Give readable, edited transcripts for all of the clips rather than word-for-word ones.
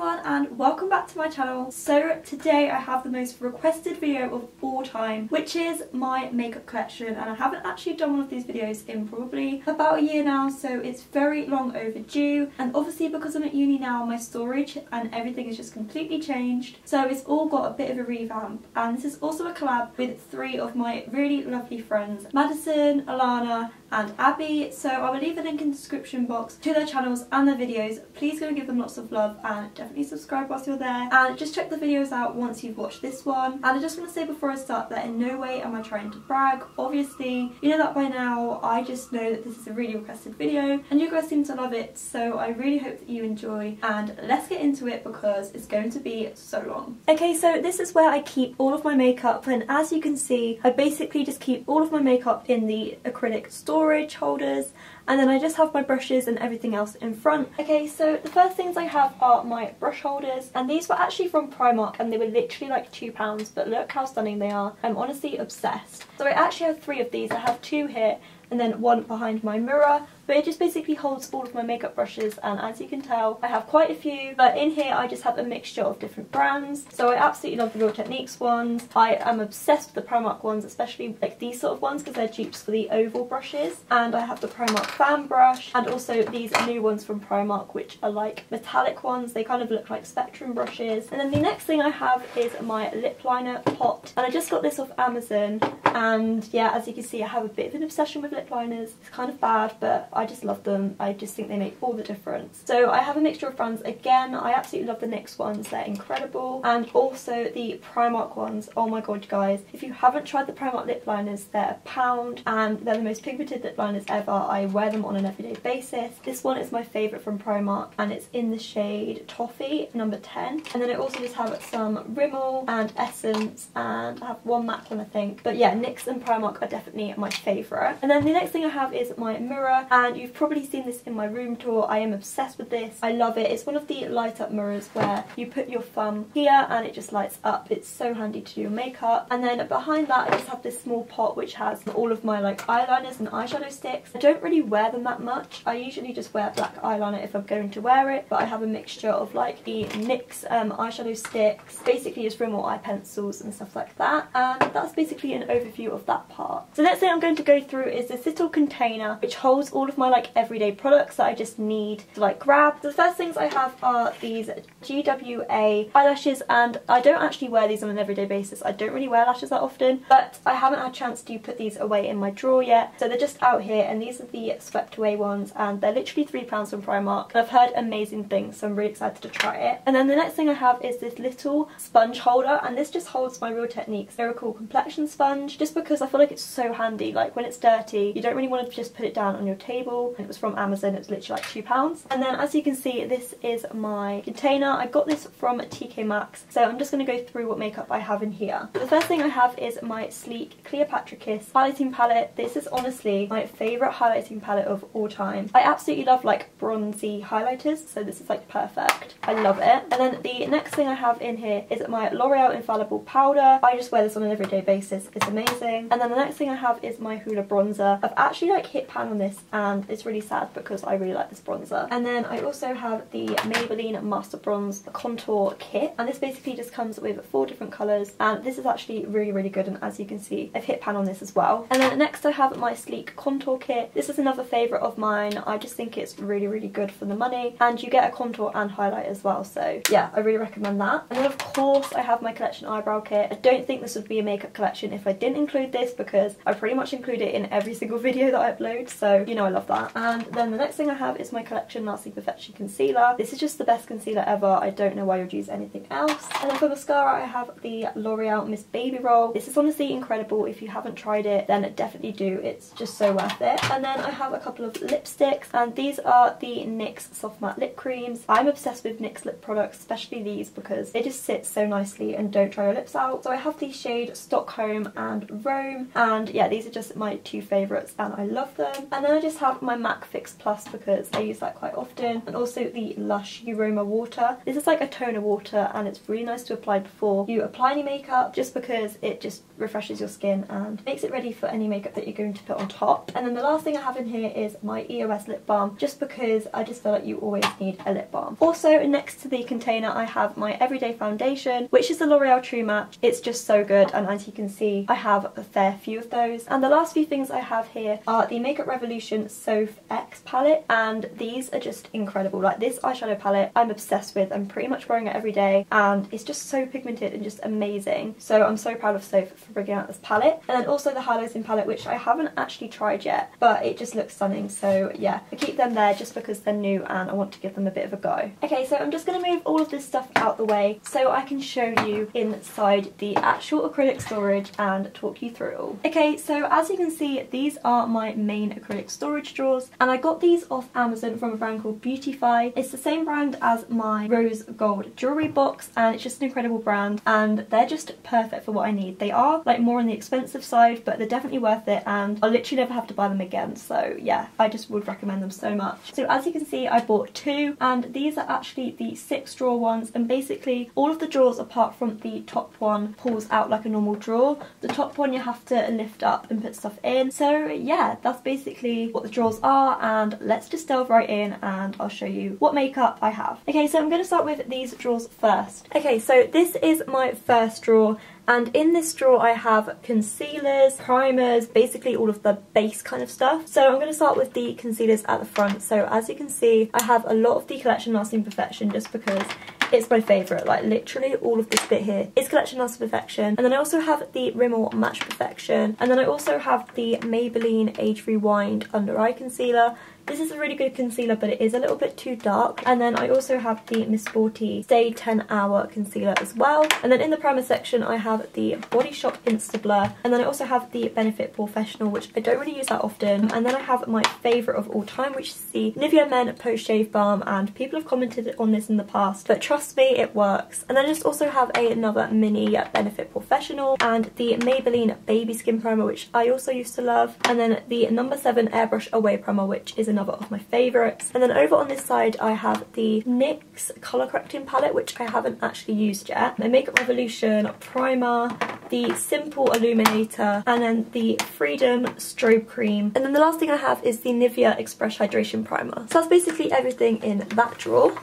everyone and welcome back to my channel. So today I have the most requested video of all time, which is my makeup collection, and I haven't actually done one of these videos in probably about a year now, so it's very long overdue. And obviously because I'm at uni now, my storage and everything is just completely changed, so it's all got a bit of a revamp. And this is also a collab with three of my really lovely friends, Madison, Alana and Abbie, so I will leave a link in the description box to their channels and their videos. Please go and give them lots of love and definitely subscribe whilst you're there, and just check the videos out once you've watched this one. And I just want to say before I start that in no way am I trying to brag. Obviously you know that by now. I just know that this is a really requested video and you guys seem to love it, so I really hope that you enjoy, and let's get into it because it's going to be so long. Okay, so this is where I keep all of my makeup, and as you can see I basically just keep all of my makeup in the acrylic storage holders, and then I just have my brushes and everything else in front. Okay, so the first things I have are my brush holders, and these were actually from Primark and they were literally like £2, but look how stunning they are. I'm honestly obsessed. So I actually have 3 of these. I have 2 here and then 1 behind my mirror, but it just basically holds all of my makeup brushes, and as you can tell I have quite a few, but in here I just have a mixture of different brands. So I absolutely love the Real Techniques ones. I am obsessed with the Primark ones, especially like these sort of ones because they're dupes for the oval brushes, and I have the Primark fan brush and also these new ones from Primark which are like metallic ones. They kind of look like spectrum brushes. And then the next thing I have is my lip liner pot, and I just got this off Amazon, and yeah, as you can see I have a bit of an obsession with lip liners. It's kind of bad, but I just love them. I just think they make all the difference. So I have a mixture of brands again. I absolutely love the NYX ones, they're incredible, and also the Primark ones. Oh my god guys, if you haven't tried the Primark lip liners, they're £1 and they're the most pigmented lip liners ever. I wear them on an everyday basis. This one is my favourite from Primark and it's in the shade Toffee number 10, and then I also just have some Rimmel and Essence, and I have one MAC one I think, but yeah, NYX and Primark are definitely my favourite. And then the next thing I have is my mirror, and you've probably seen this in my room tour. I am obsessed with this. I love it. It's one of the light up mirrors where you put your thumb here and it just lights up. It's so handy to do your makeup. And then behind that I just have this small pot which has all of my like eyeliners and eyeshadow sticks. I don't really wear them that much. I usually just wear black eyeliner if I'm going to wear it, but I have a mixture of like the NYX eyeshadow sticks, basically just Rimmel eye pencils and stuff like that, and that's basically an overview of that part. So the next thing I'm going to go through is this little container which holds all of my like everyday products that I just need to like grab. The first things I have are these GWA eyelashes, and I don't actually wear these on an everyday basis. I don't really wear lashes that often, but I haven't had a chance to put these away in my drawer yet, so they're just out here, and these are the swept away ones, and they're literally £3 from Primark, and I've heard amazing things, so I'm really excited to try it. And then the next thing I have is this little sponge holder, and this just holds my Real Techniques Miracle complexion sponge, just because I feel like it's so handy. Like when it's dirty you don't really want to just put it down on your table. It was from Amazon, it's literally like £2. And then as you can see, this is my container. I got this from TK Maxx, so I'm just going to go through what makeup I have in here. The first thing I have is my sleek Cleopatra Kiss highlighting palette. This is honestly my favourite highlighting palette of all time. I absolutely love like bronzy highlighters, so this is like perfect. I love it. And then the next thing I have in here is my L'Oreal Infallible powder. I just wear this on an everyday basis. It's amazing. And then the next thing I have is my Hoola bronzer. I've actually like hit pan on this and it's really sad because I really like this bronzer. And then I also have the Maybelline Master Bronze contour kit, and this basically just comes with 4 different colours, and this is actually really good, and as you can see I've hit pan on this as well. And then next I have my sleek contour kit. This is another favourite of mine. I just think it's really good for the money, and you get a contour and highlight as well, so yeah, I really recommend that. And then of course I have my collection eyebrow kit. I don't think this would be a makeup collection if I didn't include this, because I pretty much include it in every single video that I upload, so you know I love that. And then the next thing I have is my collection Lasting Perfection concealer. This is just the best concealer ever. I don't know why you'd use anything else. And then for mascara I have the L'Oreal Miss Baby Roll. This is honestly incredible. If you haven't tried it then definitely do. It's just so worth it. And then I have a couple of lipsticks, and these are the NYX Soft Matte Lip Creams. I'm obsessed with NYX lip products, especially these, because they just sit so nicely and don't dry your lips out. So I have the shade Stockholm and Rome, and yeah, these are just my 2 favourites and I love them. And then I just have have my MAC Fix Plus because I use that quite often, and also the Lush Aroma Water. This is like a toner water and it's really nice to apply before you apply any makeup, just because it just refreshes your skin and makes it ready for any makeup that you're going to put on top. And then the last thing I have in here is my EOS lip balm, just because I just feel like you always need a lip balm. Also, next to the container I have my everyday foundation, which is the L'Oreal True Match. It's just so good, and as you can see I have a fair few of those. And the last few things I have here are the Makeup Revolution Soph X palette, and these are just incredible. Like, this eyeshadow palette I'm obsessed with. I'm pretty much wearing it every day and it's just so pigmented and just amazing. So I'm so proud of Soph for bringing out this palette. And then also the highlighting palette, which I haven't actually tried yet, but it just looks stunning. So yeah, I keep them there just because they're new and I want to give them a bit of a go. Okay, so I'm just going to move all of this stuff out the way so I can show you inside the actual acrylic storage and talk you through it all. Okay, so as you can see, these are my main acrylic storage drawers, and I got these off Amazon from a brand called Beautify. It's the same brand as my rose gold jewellery box, and it's just an incredible brand, and they're just perfect for what I need. They are like more on the expensive side, but they're definitely worth it, and I'll literally never have to buy them again. So yeah, I just would recommend them so much. So as you can see, I bought two, and these are actually the 6 drawer ones, and basically all of the drawers apart from the top one pulls out like a normal drawer. The top one you have to lift up and put stuff in. So yeah, that's basically what the drawers are, and let's just delve right in and I'll show you what makeup I have. Okay, so I'm going to start with these drawers first. Okay, so this is my first drawer, and in this drawer I have concealers, primers, basically all of the base kind of stuff. So I'm going to start with the concealers at the front. So as you can see, I have a lot of the Collection Lasting Perfection just because it's my favourite. Like, literally all of this bit here is Collection Lasting Perfection. And then I also have the Rimmel Match Perfection, and then I also have the Maybelline Age Rewind Under Eye Concealer. This is a really good concealer, but it is a little bit too dark. And then I also have the Miss Sporty Stay 10 Hour Concealer as well. And then in the primer section, I have the Body Shop Insta Blur. And then I also have the Benefit Professional, which I don't really use that often. And then I have my favourite of all time, which is the Nivea Men Post Shave Balm. And people have commented on this in the past, but trust me, it works. And then I just also have another mini Benefit Professional and the Maybelline Baby Skin Primer, which I also used to love. And then the No. 7 Airbrush Away Primer, which is another of my favourites. And then over on this side I have the NYX colour correcting palette, which I haven't actually used yet, the Makeup Revolution primer, the Simple Illuminator, and then the Freedom Strobe Cream. And then the last thing I have is the Nivea Express Hydration Primer. So that's basically everything in that drawer.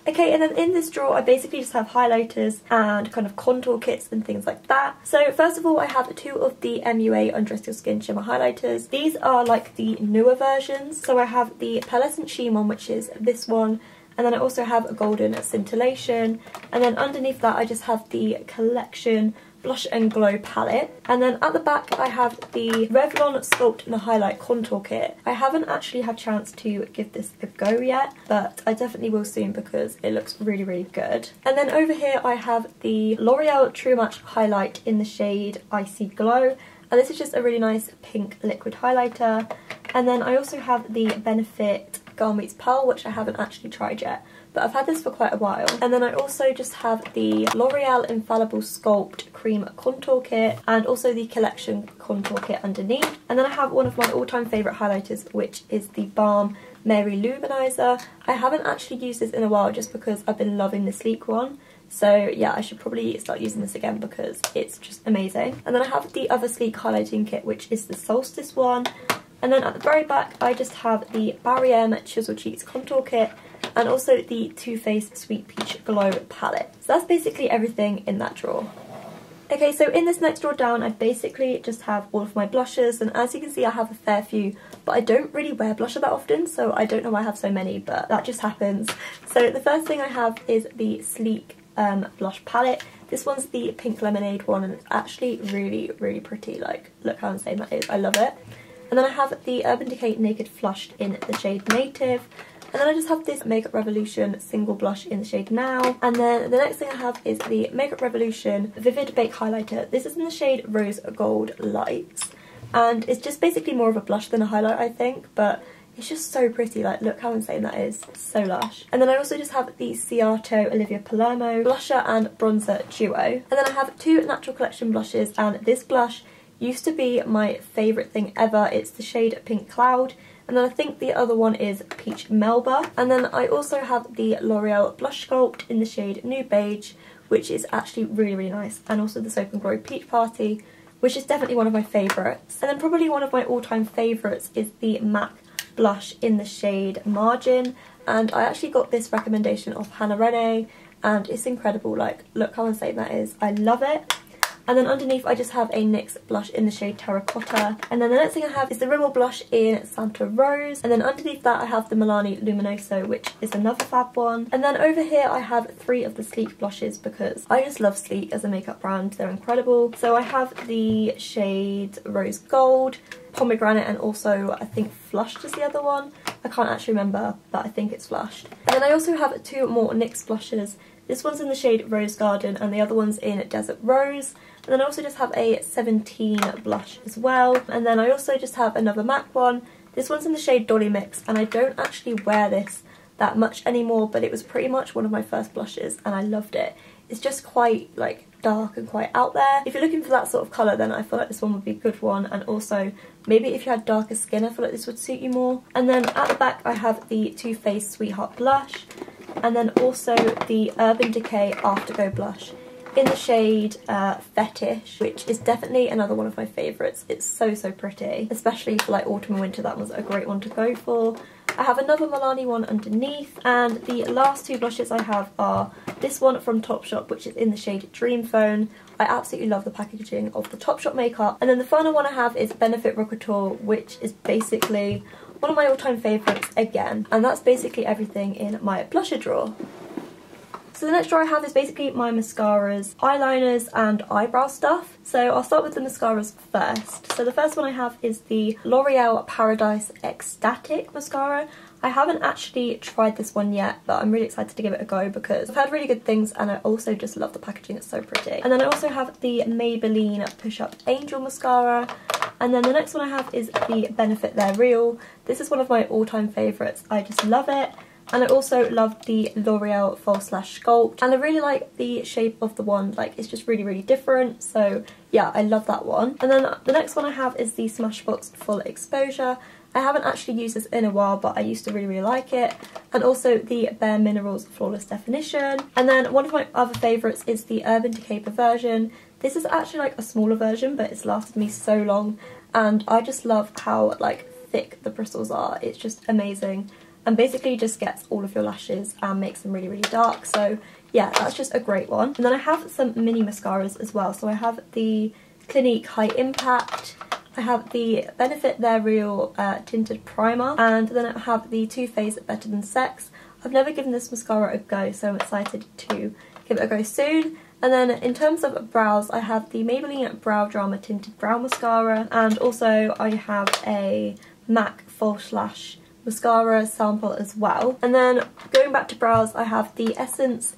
Okay, and then in this drawer I basically just have highlighters and kind of contour kits and things like that. So first of all, I have two of the MUA Undress Your Skin Shimmer Highlighters. These are like the newer versions. So I have the Pearlescent Sheen one, which is this one, and then I also have a Golden Scintillation, and then underneath that I just have the Collection Blush and Glow palette. And then at the back I have the Revlon Sculpt and Highlight Contour Kit. I haven't actually had a chance to give this a go yet, but I definitely will soon because it looks really, really good. And then over here I have the L'Oreal True Match Highlight in the shade Icy Glow. And this is just a really nice pink liquid highlighter. And then I also have the Benefit Girl Meets Pearl, which I haven't actually tried yet, but I've had this for quite a while. And then I also just have the L'Oreal Infallible Sculpt Cream Contour Kit and also the Collection Contour Kit underneath. And then I have one of my all-time favourite highlighters, which is the Balm Mary Luminizer. I haven't actually used this in a while just because I've been loving the sleek one. So yeah, I should probably start using this again because it's just amazing. And then I have the other sleek highlighting kit, which is the Solstice one. And then at the very back I just have the Barry M Chisel Cheeks Contour Kit and also the Too Faced Sweet Peach Glow palette. So that's basically everything in that drawer. Okay, so in this next drawer down I basically just have all of my blushes, and as you can see I have a fair few, but I don't really wear blusher that often, so I don't know why I have so many, but that just happens. So the first thing I have is the Sleek blush palette. This one's the Pink Lemonade one, and it's actually really, really pretty. Like, look how insane that is. I love it. And then I have the Urban Decay Naked Flushed in the shade Native. And then I just have this Makeup Revolution single blush in the shade Now. And then the next thing I have is the Makeup Revolution Vivid Bake Highlighter. This is in the shade Rose Gold Lights. And it's just basically more of a blush than a highlight, I think. But it's just so pretty. Like, look how insane that is. So lush. And then I also just have the Ciato Olivia Palermo Blusher and Bronzer Duo. And then I have two Natural Collection blushes, and this blush used to be my favourite thing ever. It's the shade Pink Cloud, And then I think the other one is Peach Melba. And then I also have the L'Oreal Blush Sculpt in the shade Nude Beige, which is actually really, really nice. And also the Soap & Glory Peach Party, which is definitely one of my favourites. And then probably one of my all-time favourites is the MAC blush in the shade Margin. And I actually got this recommendation of Hannah Renee, and it's incredible. Like, look how insane that is. I love it. And then underneath I just have a NYX blush in the shade Terracotta. And then the next thing I have is the Rimmel blush in Santa Rose. And then underneath that I have the Milani Luminoso, which is another fab one. And then over here I have 3 of the Sleek blushes because I just love Sleek as a makeup brand. They're incredible. So I have the shade Rose Gold, Pomegranate, and also I think Flushed is the other one. I can't actually remember, but I think it's Flushed. And then I also have 2 more NYX blushes. This one's in the shade Rose Garden and the other one's in Desert Rose. And then I also just have a 17 blush as well. And then I also just have another MAC one. This one's in the shade Dolly Mix, and I don't actually wear this that much anymore, but it was pretty much one of my first blushes and I loved it. It's just quite like dark and quite out there. If you're looking for that sort of colour, then I feel like this one would be a good one. And also maybe if you had darker skin, I feel like this would suit you more. And then at the back I have the Too Faced Sweetheart blush, and then also the Urban Decay Afterglow blush in the shade Fetish, which is definitely another one of my favourites. It's so, so pretty, especially for like autumn and winter. That was a great one to go for. I have another Milani one underneath, and the last 2 blushes I have are this one from Topshop, which is in the shade Dream Phone. I absolutely love the packaging of the Topshop makeup. And then the final one I have is Benefit Couture, which is basically one of my all-time favourites again. And that's basically everything in my blusher drawer. So the next drawer I have is basically my mascaras, eyeliners and eyebrow stuff. So I'll start with the mascaras first. So the first one I have is the L'Oreal Paradise Ecstatic mascara. I haven't actually tried this one yet, but I'm really excited to give it a go because I've heard really good things and I also just love the packaging. It's so pretty. And then I also have the Maybelline Push Up Angel mascara. And then the next one I have is the Benefit They're Real. This is one of my all-time favourites. I just love it. And I also love the L'Oreal False Lash Sculpt, and I really like the shape of the wand. Like, it's just really, really different. So yeah, I love that one. And then the next one I have is the Smashbox Full Exposure. I haven't actually used this in a while, but I used to really, really like it. And also the Bare Minerals Flawless Definition. And then one of my other favourites is the Urban Decay version. This is actually like a smaller version, but it's lasted me so long, and I just love how like thick the bristles are. It's just amazing. And basically just gets all of your lashes and makes them really, really dark. So yeah, that's just a great one. And then I have some mini mascaras as well. So I have the Clinique High Impact, I have the Benefit They're Real Tinted Primer, and then I have the Too Faced Better Than Sex. I've never given this mascara a go, so I'm excited to give it a go soon. And then in terms of brows, I have the Maybelline Brow Drama Tinted Brow Mascara, and also I have a MAC False Lash mascara sample as well. And then going back to brows, I have the Essence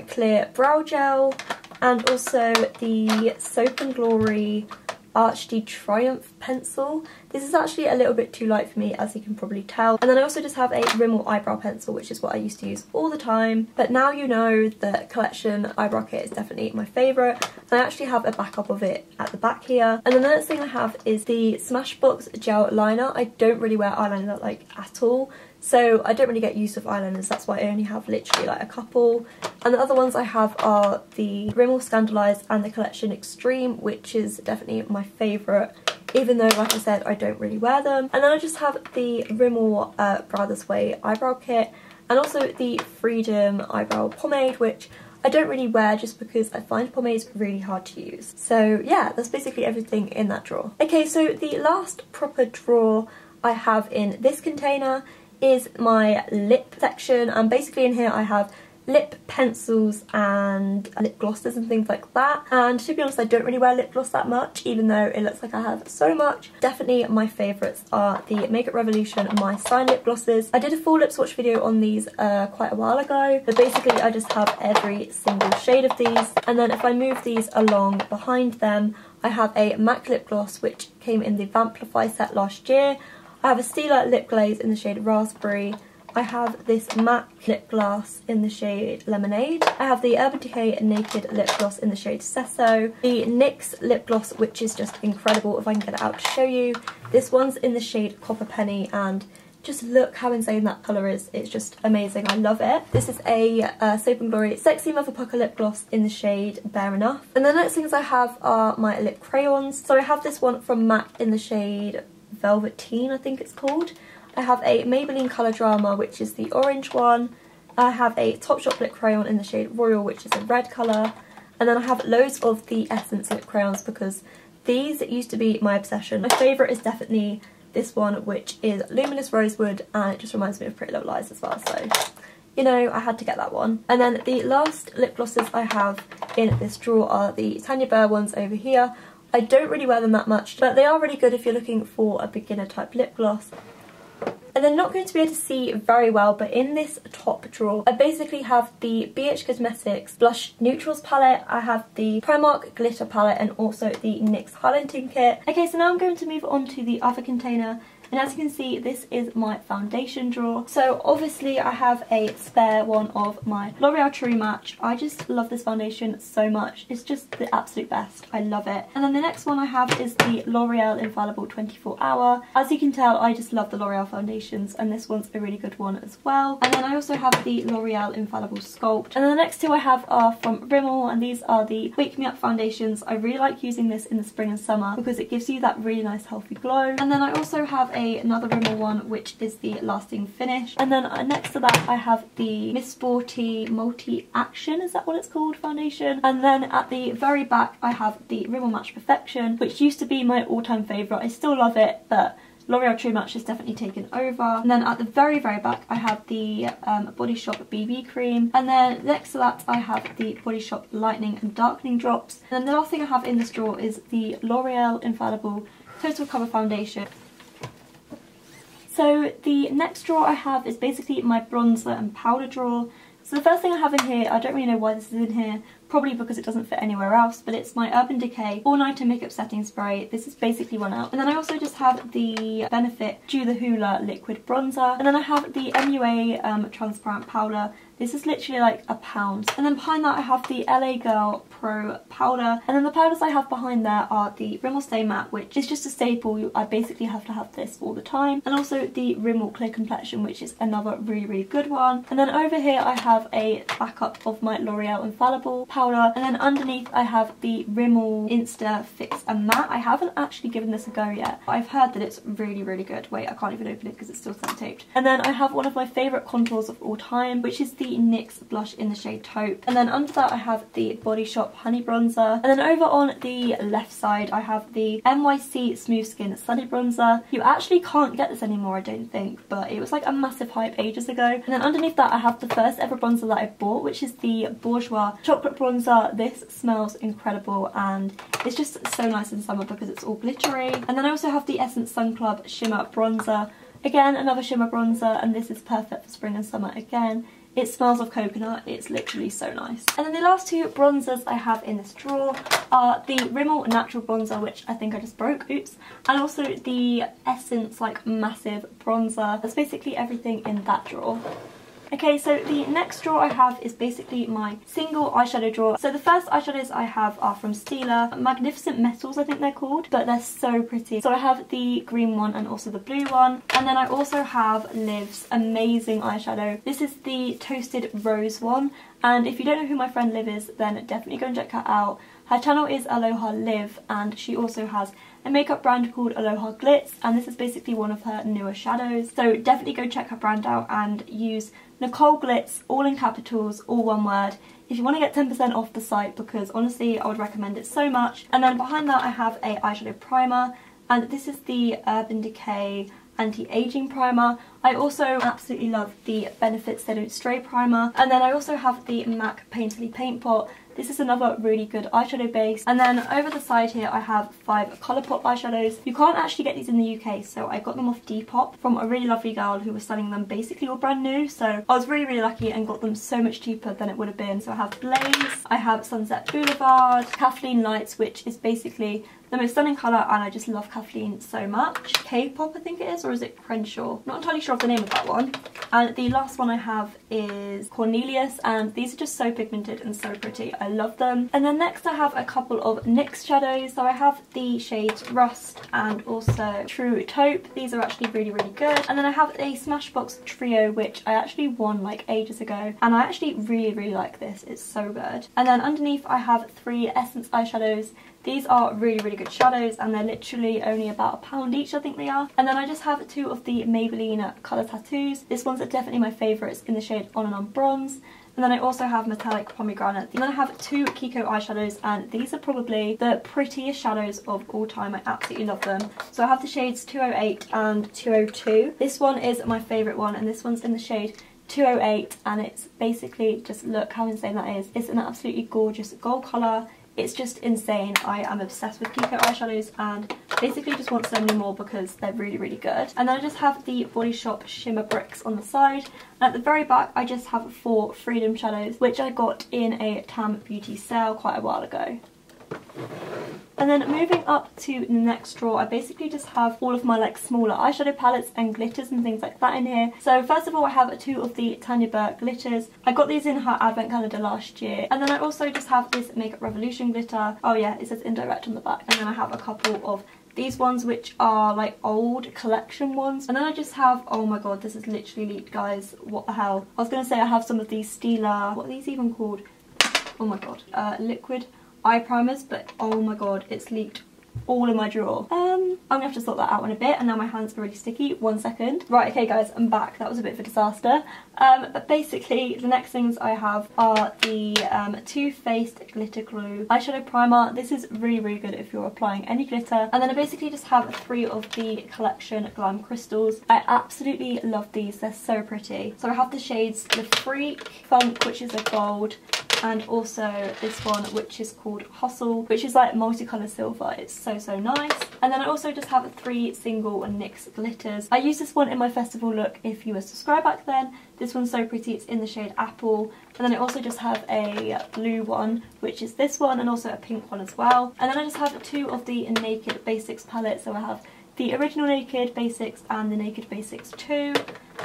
Clear Brow Gel, and also the Soap & Glory Archd Triumph pencil. This is actually a little bit too light for me, as you can probably tell. And then I also just have a Rimmel eyebrow pencil, which is what I used to use all the time. But now you know the collection eyebrow kit is definitely my favourite. And I actually have a backup of it at the back here. And then the next thing I have is the Smashbox Gel Liner. I don't really wear eyeliner like at all, so I don't really get used with eyeliners. That's why I only have literally like a couple. And the other ones I have are the Rimmel Scandalised and the Collection Extreme, which is definitely my favourite, even though, like I said, I don't really wear them. And then I just have the Rimmel Brow This Way eyebrow kit, and also the Freedom eyebrow pomade, which I don't really wear just because I find pomades really hard to use. So yeah, that's basically everything in that drawer. Okay, so the last proper drawer I have in this container is my lip section, and basically in here I have lip pencils and lip glosses and things like that. And to be honest, I don't really wear lip gloss that much, even though it looks like I have so much. Definitely my favourites are the Makeup Revolution My Sign lip glosses. I did a full lip swatch video on these quite a while ago, but basically I just have every single shade of these. And then if I move these along behind them, I have a MAC lip gloss which came in the Vamplify set last year. I have a Stila lip glaze in the shade Raspberry. I have this matte lip gloss in the shade Lemonade. I have the Urban Decay Naked Lip Gloss in the shade Sesso. The NYX lip gloss, which is just incredible, if I can get it out to show you. This one's in the shade Copper Penny, and just look how insane that colour is. It's just amazing. I love it. This is a Soap & Glory Sexy Motherfucker lip gloss in the shade Bare Enough. And the next things I have are my lip crayons. So I have this one from MAC in the shade Velveteen, I think it's called. I have a Maybelline Colour Drama, which is the orange one. I have a Topshop lip crayon in the shade Royal, which is a red colour. And then I have loads of the Essence lip crayons because these used to be my obsession. My favourite is definitely this one, which is Luminous Rosewood, and it just reminds me of Pretty Little Lies as well, so you know, I had to get that one. And then the last lip glosses I have in this drawer are the Tanya Burr ones over here. I don't really wear them that much, but they are really good if you're looking for a beginner type lip gloss. And they're not going to be able to see very well, but in this top drawer I basically have the BH Cosmetics Blush Neutrals palette, I have the Primark Glitter palette, and also the NYX highlighting kit. Okay, so now I'm going to move on to the other container. And as you can see, this is my foundation drawer. So obviously I have a spare one of my L'Oreal True Match. I just love this foundation so much. It's just the absolute best. I love it. And then the next one I have is the L'Oreal Infallible 24 Hour. As you can tell, I just love the L'Oreal foundations, and this one's a really good one as well. And then I also have the L'Oreal Infallible Sculpt. And then the next two I have are from Rimmel, and these are the Wake Me Up foundations. I really like using this in the spring and summer because it gives you that really nice healthy glow. And then I also have another Rimmel one, which is the Lasting Finish. And then next to that I have the Miss Sporty Multi Action, is that what it's called, foundation. And then at the very back I have the Rimmel Match Perfection, which used to be my all-time favourite. I still love it, but L'Oreal True Match has definitely taken over. And then at the very back I have the Body Shop BB Cream. And then next to that I have the Body Shop Lightening and Darkening Drops. And then the last thing I have in this drawer is the L'Oreal Infallible Total Cover Foundation. So the next drawer I have is basically my bronzer and powder drawer. So the first thing I have in here, I don't really know why this is in here, probably because it doesn't fit anywhere else, but it's my Urban Decay All Nighter Makeup Setting Spray. This is basically run out. And then I also just have the Benefit Dew the Hoola Liquid Bronzer. And then I have the MUA Transparent Powder. This is literally like £1. And then behind that I have the LA Girl Pro Powder. And then the powders I have behind there are the Rimmel Stay Matte, which is just a staple. I basically have to have this all the time. And also the Rimmel Clear Complexion, which is another really good one. And then over here I have a backup of my L'Oreal Infallible powder. And then underneath I have the Rimmel Insta Fix and Matte. I haven't actually given this a go yet, but I've heard that it's really good. Wait, I can't even open it because it's still self-taped. And then I have one of my favourite contours of all time, which is the NYX blush in the shade Taupe. And then under that I have the Body Shop Honey Bronzer. And then over on the left side I have the NYC Smooth Skin Sunny Bronzer. You actually can't get this anymore, I don't think, but it was like a massive hype ages ago. And then underneath that I have the first ever bronzer that I bought, which is the Bourjois Chocolate Bronzer. This smells incredible and it's just so nice in summer because it's all glittery. And then I also have the Essence Sun Club Shimmer Bronzer. Again, another shimmer bronzer, and this is perfect for spring and summer again. It smells of coconut, it's literally so nice. And then the last two bronzers I have in this drawer are the Rimmel Natural Bronzer, which I think I just broke, oops, and also the Essence like massive bronzer. That's basically everything in that drawer. Okay, so the next drawer I have is basically my single eyeshadow drawer. So the first eyeshadows I have are from Stila, Magnificent Metals I think they're called, but they're so pretty. So I have the green one and also the blue one. And then I also have Liv's amazing eyeshadow. This is the Toasted Rose one. And if you don't know who my friend Liv is, then definitely go and check her out. Her channel is Aloha Liv, and she also has a makeup brand called Aloha Glitz, and this is basically one of her newer shadows. So definitely go check her brand out and use Nicole Glitz, all in capitals, all one word, if you want to get 10% off the site, because honestly I would recommend it so much. And then behind that I have a eyeshadow primer, and this is the Urban Decay Anti-Aging Primer. I also absolutely love the Benefit They Don't Stray Primer. And then I also have the MAC Painterly Paint Pot. This is another really good eyeshadow base. And then over the side here I have 5 Colourpop eyeshadows. You can't actually get these in the UK, so I got them off Depop from a really lovely girl who was selling them basically all brand new. So I was really lucky and got them so much cheaper than it would have been. So I have Blaze, I have Sunset Boulevard, Kathleen Lights, which is basically the most stunning colour, and I just love Kathleen so much. K-pop I think it is, or is it Crenshaw? Not entirely sure sure of the name of that one. And the last one I have is Cornelius, and these are just so pigmented and so pretty. I love them. And then next I have a couple of NYX shadows. So I have the shades Rust and also True Taupe. These are actually really, really good. And then I have a Smashbox Trio, which I actually won like ages ago. And I actually really, really like this. It's so good. And then underneath I have 3 Essence eyeshadows. These are really, really good shadows, and they're literally only about £1 each, I think they are. And then I just have 2 of the Maybelline Colour Tattoos. This one's definitely my favourites in the shade On and On Bronze. And then I also have Metallic Pomegranate. And then I have 2 Kiko eyeshadows, and these are probably the prettiest shadows of all time. I absolutely love them. So I have the shades 208 and 202. This one is my favourite one, and this one's in the shade 208, and it's basically just, look how insane that is. It's an absolutely gorgeous gold colour. It's just insane. I am obsessed with Kiko eyeshadows and basically just want so many more because they're really, really good. And then I just have the Body Shop Shimmer Bricks on the side. And at the very back I just have 4 Freedom shadows, which I got in a Tam Beauty sale quite a while ago. And then moving up to the next drawer, I basically just have all of my like smaller eyeshadow palettes and glitters and things like that in here. So first of all I have 2 of the Tanya Burke glitters. I got these in her advent calendar last year. And then I also just have this Makeup Revolution glitter. Oh yeah, it says indirect on the back. And then I have a couple of these ones which are like old collection ones. And then I just have, oh my god, this is literally leaked, guys. What the hell? I was going to say I have some of these Stila, what are these even called? Oh my god, liquid eye primers, but oh my god, it's leaked all in my drawer. I'm gonna have to sort that out in a bit, and now my hands are really sticky. 1 second. Right, okay guys, I'm back. That was a bit of a disaster. But basically the next things I have are the Too Faced Glitter Glue eyeshadow primer. This is really, really good if you're applying any glitter. And then I basically just have 3 of the collection Glam Crystals. I absolutely love these. They're so pretty. So I have the shades The Freak, Funk, which is a gold, and also this one which is called Hustle, which is like multicolour silver. It's so, so nice. And then I also just have 3 single NYX glitters. I used this one in my festival look if you were subscribed back then. This one's so pretty, it's in the shade Apple. And then I also just have a blue one, which is this one, and also a pink one as well. And then I just have 2 of the Naked Basics palettes. So I have the original Naked Basics and the Naked Basics 2.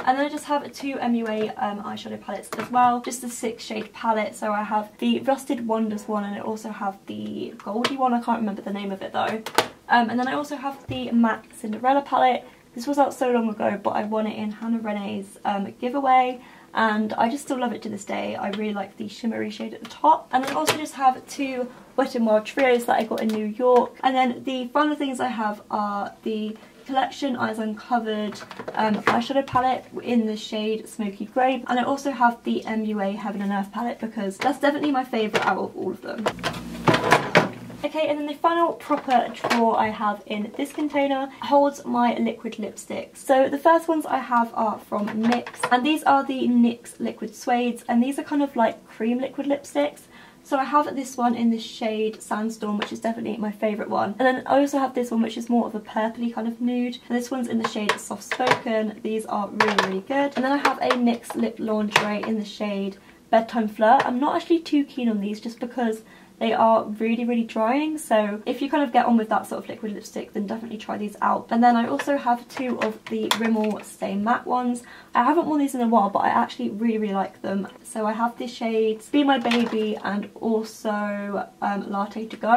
And then I just have 2 MUA eyeshadow palettes as well, just a 6 shade palette. So I have the Rusted Wonders one, and I also have the Goldie one. I can't remember the name of it though. And then I also have the MAC Cinderella palette. This was out so long ago, but I won it in Hannah Renee's giveaway, and I just still love it to this day. I really like the shimmery shade at the top. And then I also just have 2 Wet n Wild trios that I got in New York. And then the final things I have are the Collection Eyes Uncovered eyeshadow palette in the shade Smoky Grey. And I also have the MUA Heaven and Earth palette because that's definitely my favourite out of all of them. Okay, and then the final proper drawer I have in this container holds my liquid lipsticks. So the first ones I have are from NYX, and these are the NYX Liquid Suedes, and these are kind of like cream liquid lipsticks. So I have this one in the shade Sandstorm, which is definitely my favourite one. And then I also have this one which is more of a purpley kind of nude. And this one's in the shade Soft Spoken. These are really, really good. And then I have a NYX Lip Lingerie in the shade Bedtime Flirt. I'm not actually too keen on these just because they are really, really drying, so if you kind of get on with that sort of liquid lipstick, then definitely try these out. And then I also have 2 of the Rimmel Stay Matte ones. I haven't worn these in a while, but I actually really, really like them. So I have the shades Be My Baby and also Latte to Go.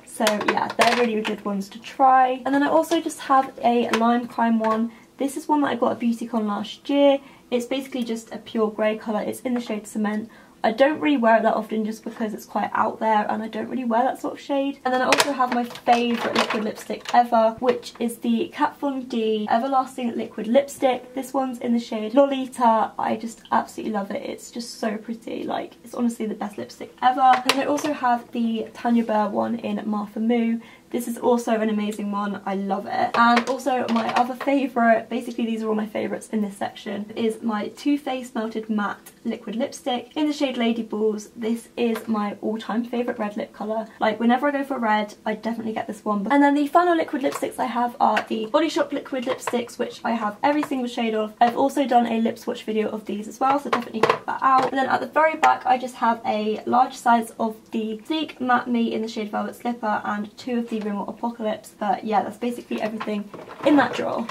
So yeah, they're really, really good ones to try. And then I also just have a Lime Crime one. This is one that I got at Beauticole last year. It's basically just a pure grey colour. It's in the shade Cement. I don't really wear it that often just because it's quite out there and I don't really wear that sort of shade. And then I also have my favourite liquid lipstick ever, which is the Kat Von D Everlasting Liquid Lipstick. This one's in the shade Lolita. I just absolutely love it. It's just so pretty. Like, it's honestly the best lipstick ever. And I also have the Tanya Burke one in Martha Moo. This is also an amazing one. I love it. And also my other favourite, basically these are all my favourites in this section, is my Too Faced Melted Matte Liquid Lipstick in the shade Lady Balls. This is my all-time favourite red lip colour. Like, whenever I go for red, I definitely get this one. And then the final liquid lipsticks I have are the Body Shop liquid lipsticks, which I have every single shade of. I've also done a lip swatch video of these as well, so definitely check that out. And then at the very back, I just have a large size of the Sleek Matte Me in the shade Velvet Slipper and 2 of the Rimmel Apocalypse. But yeah, that's basically everything in that drawer.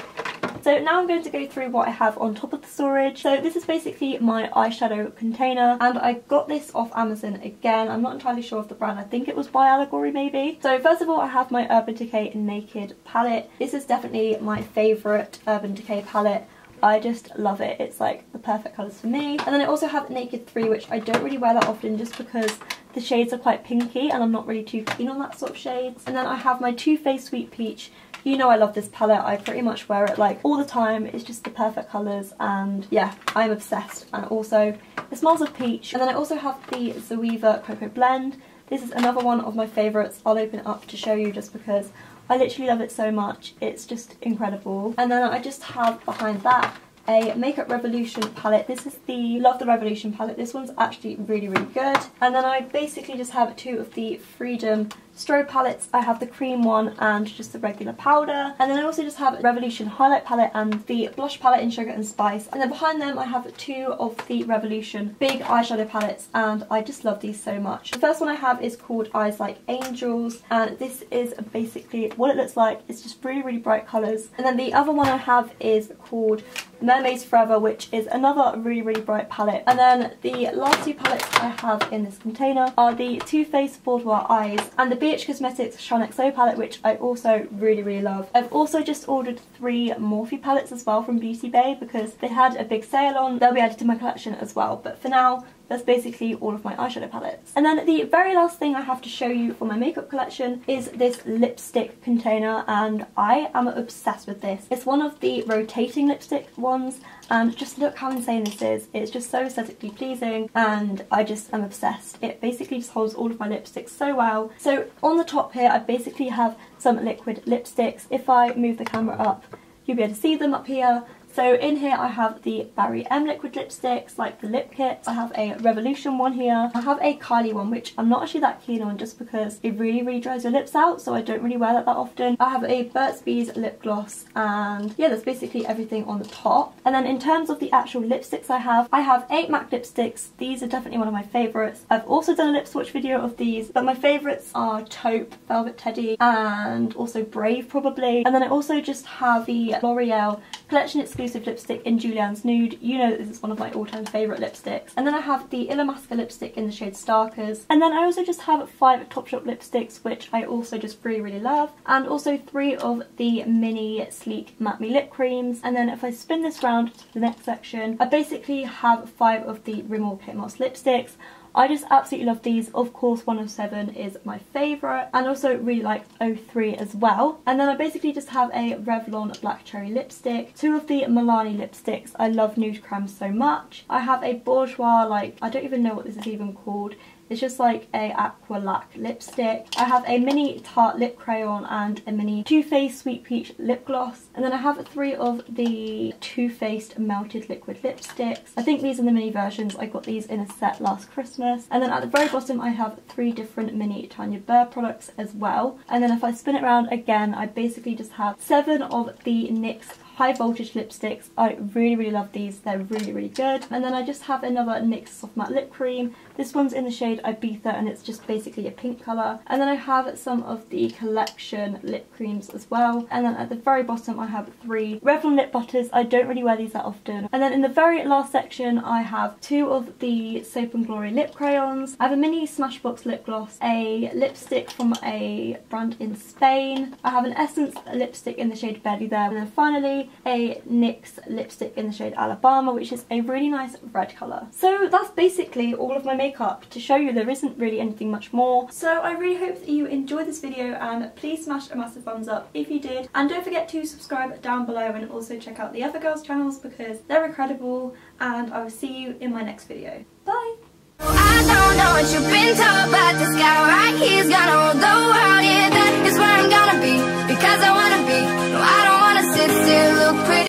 So now I'm going to go through what I have on top of the storage. So this is basically my eyeshadow container, and I got this off Amazon again. I'm not entirely sure of the brand. I think it was by Allegory maybe. So first of all, I have my Urban Decay Naked palette. This is definitely my favourite Urban Decay palette. I just love it. It's like the perfect colours for me. And then I also have Naked 3, which I don't really wear that often just because the shades are quite pinky and I'm not really too keen on that sort of shades. And then I have my Too Faced Sweet Peach. You know I love this palette. I pretty much wear it like all the time. It's just the perfect colours, and yeah, I'm obsessed. And also it smells of peach. And then I also have the Zoeva Cocoa Blend. This is another one of my favourites. I'll open it up to show you just because I literally love it so much. It's just incredible. And then I just have behind that a Makeup Revolution palette. This is the Love the Revolution palette. This one's actually really, really good. And then I basically just have two of the Freedom strobe palettes. I have the cream one and just the regular powder. And then I also just have Revolution highlight palette and the blush palette in Sugar and Spice. And then behind them I have two of the Revolution big eyeshadow palettes, and I just love these so much. The first one I have is called Eyes Like Angels, and this is basically what it looks like. It's just really, really bright colours. And then the other one I have is called Mermaids Forever, which is another really, really bright palette. And then the last two palettes I have in this container are the Too Faced Boudoir Eyes and the BH Cosmetics Shine XO palette, which I also really, really love. I've also just ordered 3 Morphe palettes as well from Beauty Bay because they had a big sale on. They'll be added to my collection as well, but for now that's basically all of my eyeshadow palettes. And then the very last thing I have to show you for my makeup collection is this lipstick container, and I am obsessed with this. It's one of the rotating lipstick ones, and just look how insane this is. It's just so aesthetically pleasing and I just am obsessed. It basically just holds all of my lipsticks so well. So on the top here I basically have some liquid lipsticks. If I move the camera up, you'll be able to see them up here. So in here I have the Barry M liquid lipsticks, like the lip kits. I have a Revolution one here. I have a Kylie one, which I'm not actually that keen on just because it really, really dries your lips out, so I don't really wear that often. I have a Burt's Bees lip gloss, and yeah, that's basically everything on the top. And then in terms of the actual lipsticks I have 8 MAC lipsticks. These are definitely one of my favourites. I've also done a lip swatch video of these, but my favourites are Taupe, Velvet Teddy, and also Brave probably. And then I also just have the L'Oreal Collection Exclusive lipstick in Julianne's Nude. You know that this is one of my all-time favourite lipsticks. And then I have the Illamasqua lipstick in the shade Starkers. And then I also just have 5 Topshop lipsticks, which I also just really, really love. And also 3 of the mini sleek matte me lip creams. And then if I spin this round to the next section, I basically have 5 of the Rimmel Kate Moss lipsticks. I just absolutely love these. Of course 107 is my favourite, and also really like 03 as well. And then I basically just have a Revlon Black Cherry lipstick, 2 of the Milani lipsticks. I love nude creme so much. I have a Bourjois, like, I don't even know what this is even called. It's just like a aqua lac lipstick. I have a mini Tarte lip crayon and a mini Too Faced Sweet Peach lip gloss. And then I have 3 of the Too Faced melted liquid lipsticks. I think these are the mini versions. I got these in a set last Christmas. And then at the very bottom I have 3 different mini Tanya Burr products as well. And then if I spin it around again, I basically just have 7 of the NYX High Voltage lipsticks. I really, really love these. They're really, really good. And then I just have another NYX Soft Matte Lip Cream. This one's in the shade Ibiza and it's just basically a pink colour. And then I have some of the Collection lip creams as well. And then at the very bottom I have 3 Revlon lip butters. I don't really wear these that often. And then in the very last section I have 2 of the Soap & Glory lip crayons. I have a mini Smashbox lip gloss, a lipstick from a brand in Spain. I have an Essence lipstick in the shade Belly there. And then finally a NYX lipstick in the shade Alabama, which is a really nice red colour. So that's basically all of my makeup. To show you, there isn't really anything much more. So I really hope that you enjoyed this video, and please smash a massive thumbs up if you did. And don't forget to subscribe down below and also check out the other girls' channels because they're incredible, and I will see you in my next video. Bye! I don't know what you've been told, but this guy right here's gonna rule the world. Yeah, that is where I'm gonna be, because I wanna be. No, I don't wanna sit still, look pretty.